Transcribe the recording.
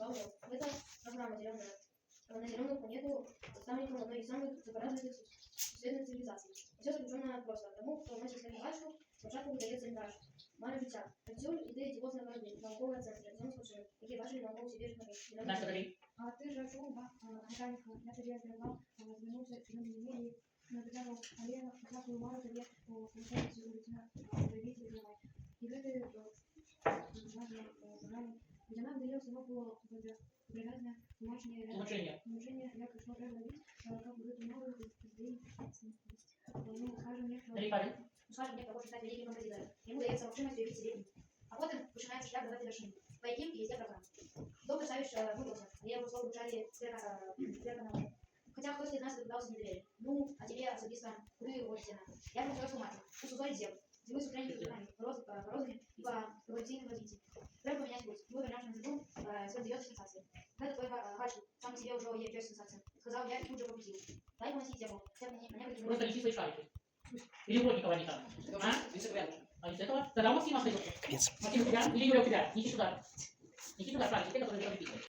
Павлов. Это программа на зеленую планету, представленником одной из самых загораздых исследований цивилизаций. Все заключено просто. Тому, хто носить свою бачку, спочатку видається імпраж. Має життя. Працюю ідеї дівозної боротьби, науковий центр, зону спочинок, які бачили наукову собі житомирі. А ты же шоу, начальник, я тебе сказал, вернулся к нему и написал, Алена, как вы можете лет по получается заявить и это программа, где нам дается много приятное Тлумачення. я пришло прямо видеть, как вы это новое идеи, ну, скажем, Скажем, хоче стати великим композитором. Йому дається можливість уявити себе. А потім починається шлях до этой вершины, по яким і везде программа. Доктор Савич мучился, я его слово вручали сверхканала. Хотя кто-то из нас пытался не доверить. Ну, а тебе особисто вы вот стена. Я же хотел сломать. Усузорить землю. Землю с устранением руками, по розами и по эволюционному развитию. Треба поменять путь. Мы вернемся на землю, создается сенсация. Это твой Гачу, сам по себе уже есть сенсация. Сказал я и тут же попросил. Дай выносить тему. Просто неси свои шарики. Или Водникова они там. А? А из этого? Тогда у Максима остается. Максим у тебя или Юля у тебя. Неси сюда. Неси сюда шарики, те, которые уже написаны.